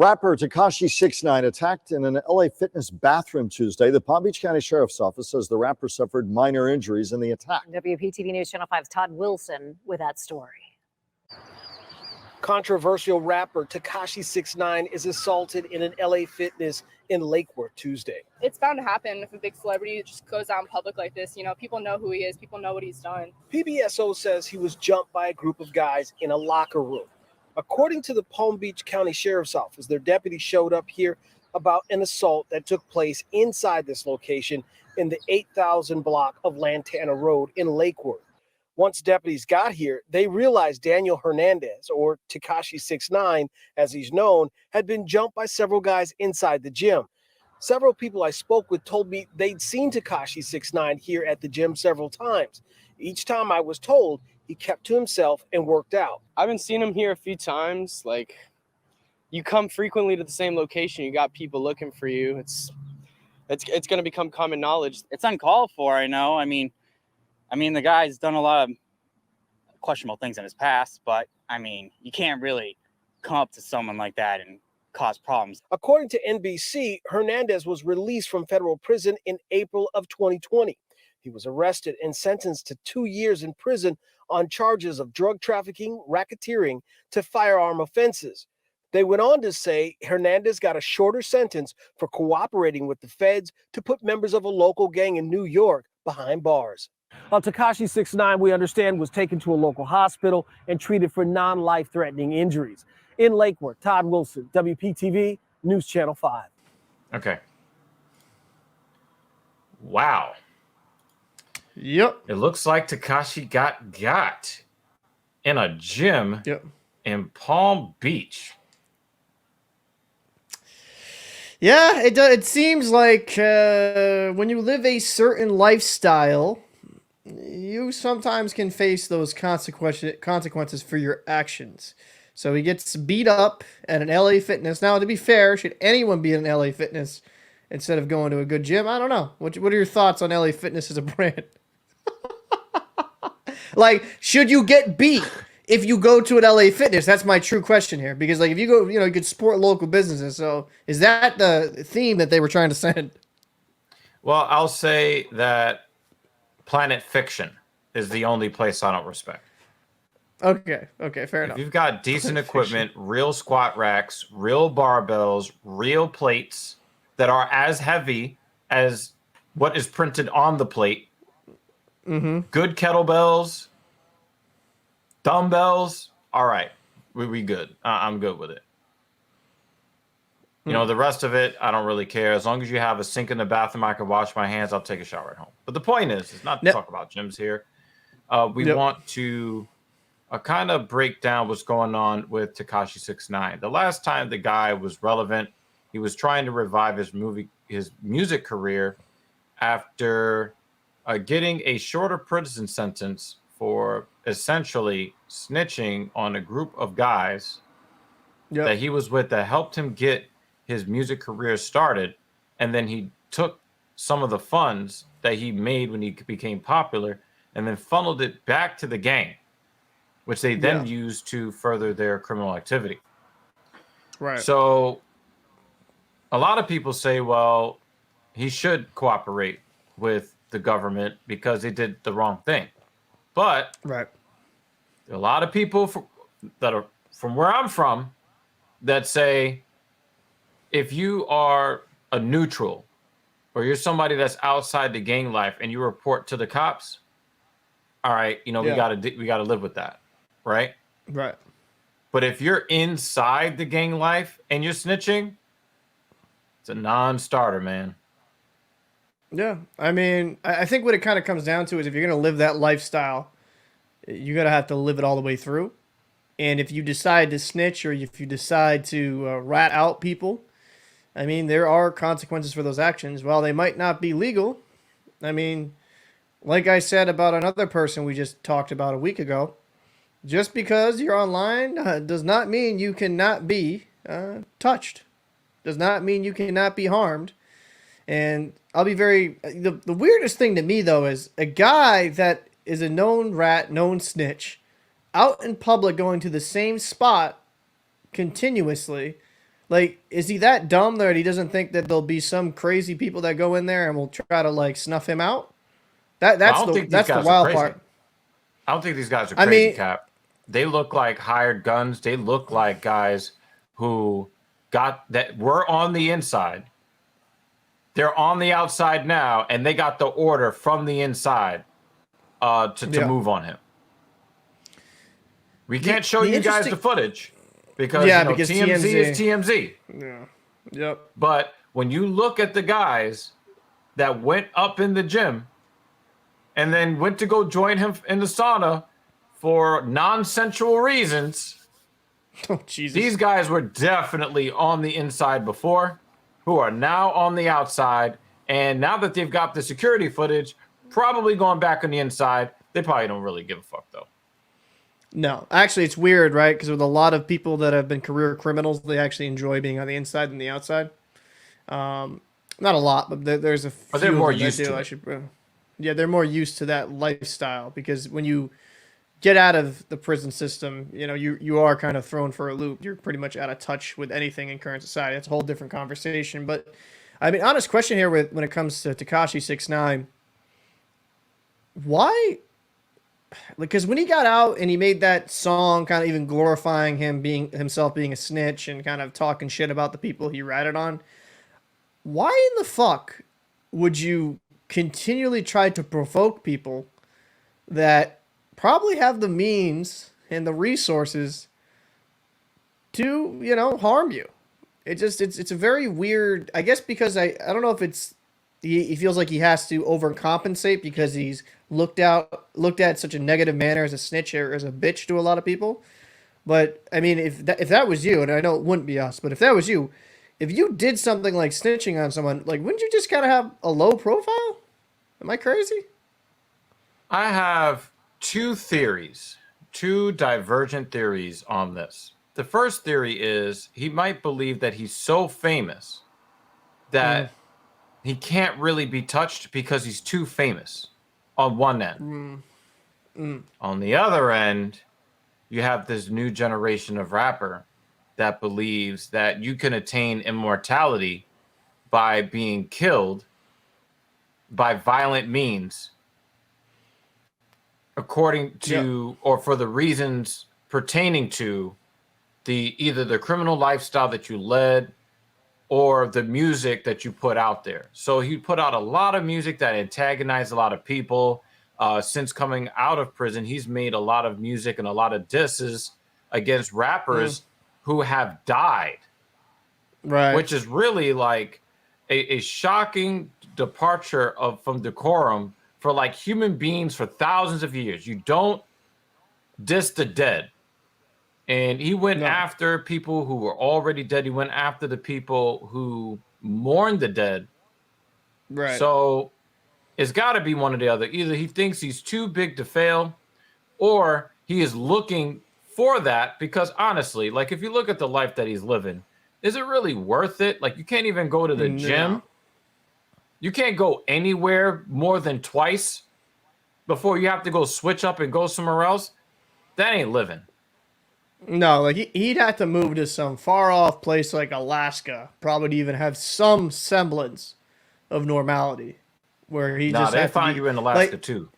Rapper Tekashi 6ix9ine attacked in an LA Fitness bathroom Tuesday. The Palm Beach County Sheriff's Office says the rapper suffered minor injuries in the attack. WPTV News Channel 5's Todd Wilson with that story. Controversial rapper Tekashi 6ix9ine is assaulted in an LA Fitness in Lake Worth Tuesday. It's bound to happen if a big celebrity just goes out in public like this. You know, people know who he is. People know what he's done. PBSO says he was jumped by a group of guys in a locker room. According to the Palm Beach County Sheriff's Office, their deputy showed up here about an assault that took place inside this location in the 8,000 block of Lantana Road in Lake Worth. Once deputies got here, they realized Daniel Hernandez, or Tekashi 6ix9ine, as he's known, had been jumped by several guys inside the gym. Several people I spoke with told me they'd seen Tekashi 6ix9ine here at the gym several times. Each time I was told he kept to himself and worked out. I've been seeing him here a few times. Like, you come frequently to the same location, you got people looking for you. It's going to become common knowledge. It's uncalled for, I know. I mean, the guy's done a lot of questionable things in his past, but I mean, you can't really come up to someone like that and cause problems. According to NBC, Hernandez was released from federal prison in April of 2020. He was arrested and sentenced to 2 years in prison on charges of drug trafficking, racketeering to firearm offenses. They went on to say Hernandez got a shorter sentence for cooperating with the feds to put members of a local gang in New York behind bars. Tekashi 6ix9ine, we understand, was taken to a local hospital and treated for non-life-threatening injuries. In Lake Worth, Todd Wilson, WPTV, News Channel 5. Okay. Wow. Yep. It looks like Tekashi got in a gym in Palm Beach. Yeah, it seems like when you live a certain lifestyle, you sometimes can face those consequences for your actions. So he gets beat up at an LA Fitness. Now, to be fair, should anyone be in an LA Fitness instead of going to a good gym? I don't know. What are your thoughts on LA Fitness as a brand? Like, should you get beat if you go to an LA Fitness? That's my true question here. Because, like, if you go, you could support local businesses. So is that the theme that they were trying to send? Well, I'll say that Planet Fiction is the only place I don't respect. Okay, fair enough. If you've got decent equipment, real squat racks, real barbells, real plates that are as heavy as what is printed on the plate, good kettlebells, dumbbells, all right, we good. I'm good with it. You know, the rest of it, I don't really care. As long as you have a sink in the bathroom, I can wash my hands, I'll take a shower at home. But the point is not to talk about gyms here. We want to kind of break down what's going on with Tekashi 6ix9ine. The last time the guy was relevant, he was trying to revive his music career after getting a shorter prison sentence for essentially snitching on a group of guys that he was with that helped him get his music career started. And then he took some of the funds that he made when he became popular and then funneled it back to the gang, which they then used to further their criminal activity. Right. So a lot of people say, well, he should cooperate with the government because they did the wrong thing. But a lot of people that are from where I'm from that say, if you are a neutral or you're somebody that's outside the gang life and you report to the cops, all right, we gotta live with that. Right? Right. But if you're inside the gang life and you're snitching, it's a non-starter, man. Yeah. I mean, I think what it kind of comes down to is if you're going to live that lifestyle, you're going to have to live it all the way through. And if you decide to snitch or if you decide to rat out people, I mean, there are consequences for those actions. While they might not be legal, I mean, like I said about another person we just talked about a week ago, just because you're online does not mean you cannot be touched. Does not mean you cannot be harmed. And I'll be the weirdest thing to me, though, is a guy that is a known rat, known snitch, out in public going to the same spot continuously. Like, is he that dumb that he doesn't think that there'll be some crazy people that go in there and will try to like snuff him out? I don't think these That's the guys are wild crazy. part. I don't think these guys are I crazy, mean, Cap. They look like hired guns. They look like guys who were on the inside. They're on the outside now, and they got the order from the inside to move on him. We can't show you guys the footage because, because TMZ is TMZ. Yeah. Yep. But when you look at the guys that went up in the gym and then went to go join him in the sauna for non-sensual reasons, Oh, Jesus. these guys were definitely on the inside before, who are now on the outside. And now that they've got the security footage, probably going back on the inside, they probably don't really give a fuck, though. No, actually, it's weird, right? Because with a lot of people that have been career criminals, they actually enjoy being on the inside than the outside. Not a lot, but there's a few. They're more of them used that do. to it. Yeah, they're more used to that lifestyle because when you get out of the prison system, you are kind of thrown for a loop. You're pretty much out of touch with anything in current society. It's a whole different conversation. But I mean, honest question here when it comes to Tekashi 6ix9ine, why? Because when he got out and he made that song kind of even glorifying himself being a snitch and kind of talking shit about the people he ratted on, why in the fuck would you continually try to provoke people that probably have the means and the resources to, harm you? It's a very weird, I guess, because I don't know if it's he feels like he has to overcompensate because he's looked at such a negative manner as a snitch or as a bitch to a lot of people. But I mean, if that was you, and I know it wouldn't be us, but if that was you, if you did something like snitching on someone, like, wouldn't you just kind of have a low profile? Am I crazy? I have two divergent theories on this. The first theory is he might believe that he's so famous that he can't really be touched because he's too famous on one end. On the other end, you have this new generation of rapper that believes that you can attain immortality by being killed by violent means according to or for the reasons pertaining to either the criminal lifestyle that you led or the music that you put out there. So he put out a lot of music that antagonized a lot of people. Since coming out of prison, he's made a lot of music and a lot of disses against rappers who have died. Right. Which is really like a shocking departure from decorum for like human beings for thousands of years. You don't diss the dead. And he went after people who were already dead. He went after the people who mourned the dead. Right. So it's got to be one or the other. Either he thinks he's too big to fail, or he is looking for that because honestly, like if you look at the life that he's living, is it really worth it? Like you can't even go to the gym. You can't go anywhere more than twice before you have to go switch up and go somewhere else. That ain't living. No, like he'd have to move to some far off place like Alaska, probably to even have some semblance of normality, where he just. They find you in Alaska too.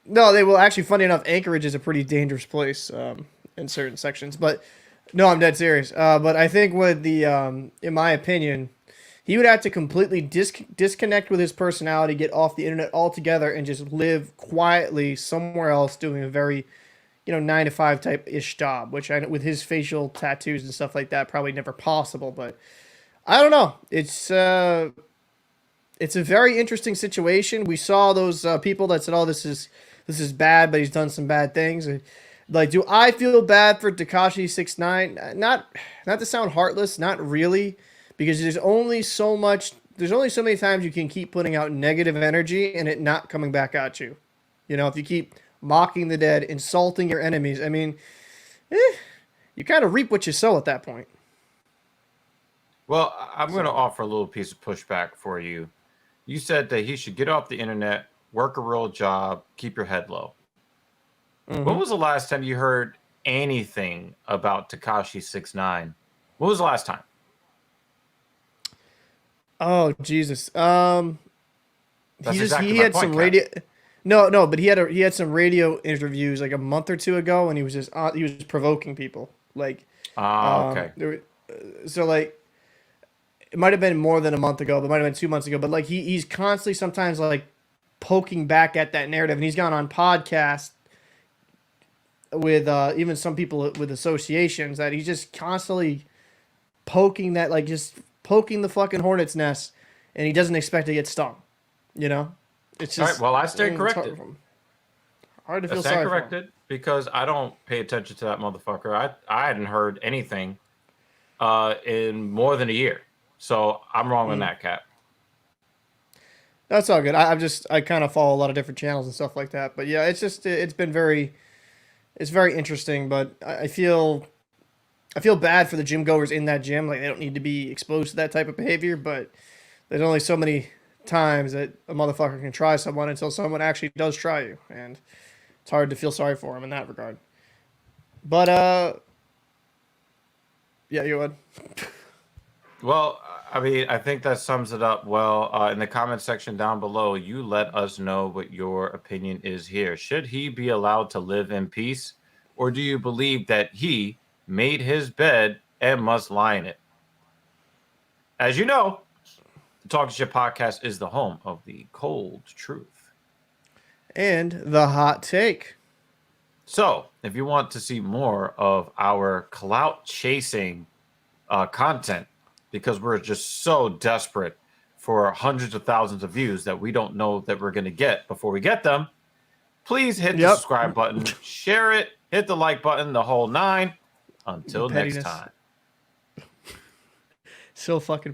No, they will actually. Funny enough, Anchorage is a pretty dangerous place in certain sections. But no, I'm dead serious. But I think with the, in my opinion, he would have to completely disconnect with his personality, get off the internet altogether, and just live quietly somewhere else, doing a very 9-to-5 type-ish job, which with his facial tattoos and stuff like that, probably never possible. But I don't know. It's a very interesting situation. We saw those people that said, "Oh, this is bad," but he's done some bad things. Like, do I feel bad for Tekashi 6ix9ine? Not to sound heartless, not really, because there's only so many times you can keep putting out negative energy and it not coming back at you. If you keep mocking the dead, insulting your enemies, I mean, you kind of reap what you sow at that point. Well, I'm going to offer a little piece of pushback for you. You said that he should get off the internet, work a real job, keep your head low. When was the last time you heard anything about Tekashi 6ix9ine? When was the last time? Oh Jesus. That's exactly he my had point, some Cap. radio. No, but he had some radio interviews like a month or two ago, and he was just he was provoking people. Like, Okay. so like, it might have been more than a month ago, but it might have been 2 months ago. But like, he's constantly sometimes like poking back at that narrative, and he's gone on podcasts with even some people with associations that he's just constantly poking that, like just poking the fucking hornet's nest, and he doesn't expect to get stung. You know, it's All just right. Well, I stand it's corrected. hard to I feel stand sorry for him. corrected because I don't pay attention to that motherfucker. I hadn't heard anything in more than a year, so I'm wrong on that, Cap. That's all good. I kind of follow a lot of different channels and stuff like that. But yeah, it's been very interesting. But I feel bad for the gym goers in that gym. Like, they don't need to be exposed to that type of behavior. But there's only so many times that a motherfucker can try someone until someone actually does try you, and it's hard to feel sorry for him in that regard. But yeah, you would. Well, I mean, I think that sums it up well. In the comment section down below, you let us know what your opinion is here. Should he be allowed to live in peace, or do you believe that he made his bed and must lie in it? As you know, the Talking Shit Podcast is the home of the cold truth And the hot take. So, if you want to see more of our clout chasing content, because we're just so desperate for hundreds of thousands of views that we don't know that we're going to get before we get them, please hit the subscribe button, share it, hit the like button, the whole 9. Until next time. So fucking